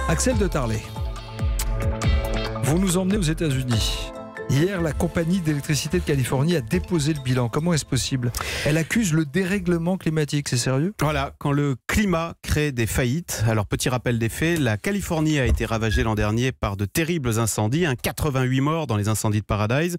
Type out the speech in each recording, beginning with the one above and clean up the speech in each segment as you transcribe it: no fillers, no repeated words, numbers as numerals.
Axel de Tarlet, vous nous emmenez aux États-Unis. Hier, la compagnie d'électricité de Californie a déposé le bilan. Comment est-ce possible? Elle accuse le dérèglement climatique, c'est sérieux? Voilà, quand le climat crée des faillites. Alors, petit rappel des faits, la Californie a été ravagée l'an dernier par de terribles incendies, 88 morts dans les incendies de Paradise.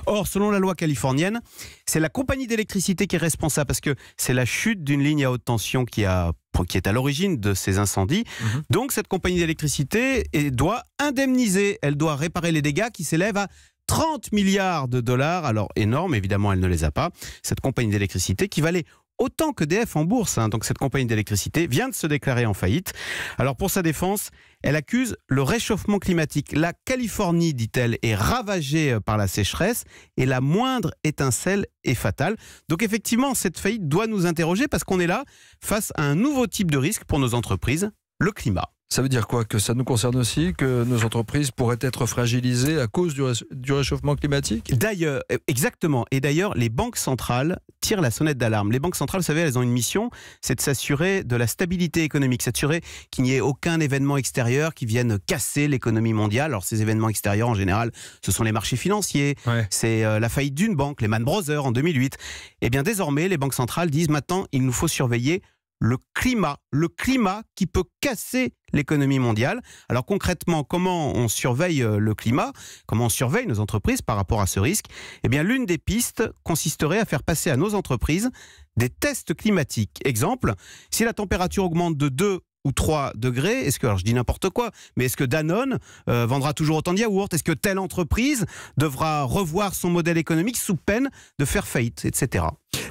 Or, selon la loi californienne, c'est la compagnie d'électricité qui est responsable parce que c'est la chute d'une ligne à haute tension qui est à l'origine de ces incendies. Donc, cette compagnie d'électricité doit indemniser, elle doit réparer les dégâts qui s'élèvent à 30 milliards de dollars, alors énorme, évidemment elle ne les a pas, cette compagnie d'électricité qui valait autant qu'EDF en bourse, donc cette compagnie d'électricité vient de se déclarer en faillite. Alors pour sa défense, elle accuse le réchauffement climatique. La Californie, dit-elle, est ravagée par la sécheresse et la moindre étincelle est fatale. Donc effectivement, cette faillite doit nous interroger parce qu'on est là face à un nouveau type de risque pour nos entreprises, le climat. Ça veut dire quoi? Que ça nous concerne aussi? Que nos entreprises pourraient être fragilisées à cause du réchauffement climatique? D'ailleurs, exactement. Et d'ailleurs, les banques centrales tirent la sonnette d'alarme. Les banques centrales, vous savez, elles ont une mission, c'est de s'assurer de la stabilité économique, s'assurer qu'il n'y ait aucun événement extérieur qui vienne casser l'économie mondiale. Alors ces événements extérieurs, en général, ce sont les marchés financiers, c'est la faillite d'une banque, les Lehman Brothers en 2008. Eh bien désormais, les banques centrales disent maintenant, il nous faut surveiller le climat qui peut casser l'économie mondiale. Alors concrètement, comment on surveille le climat? Comment on surveille nos entreprises par rapport à ce risque? Eh bien, l'une des pistes consisterait à faire passer à nos entreprises des tests climatiques. Exemple, si la température augmente de 2 ou 3 degrés, alors je dis n'importe quoi, mais est-ce que Danone vendra toujours autant de yaourts? Est-ce que telle entreprise devra revoir son modèle économique sous peine de faire faillite, etc.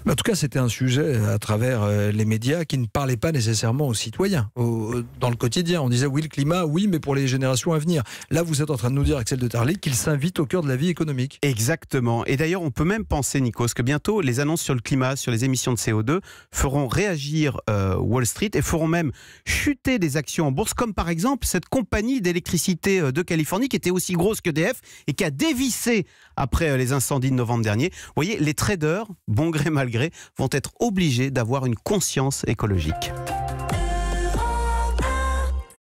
Mais en tout cas, c'était un sujet à travers les médias qui ne parlait pas nécessairement aux citoyens, dans le quotidien. On disait oui, le climat, oui, mais pour les générations à venir. Là, vous êtes en train de nous dire, Axel de Tarlet, qu'il s'invite au cœur de la vie économique. Exactement. Et d'ailleurs, on peut même penser, Nikos, que bientôt, les annonces sur le climat, sur les émissions de CO2, feront réagir Wall Street et feront même chuter des actions en bourse, comme par exemple cette compagnie d'électricité de Californie qui était aussi grosse qu'EDF et qui a dévissé après les incendies de novembre dernier. Vous voyez, les traders, bon gré mal gré, vont être obligés d'avoir une conscience écologique.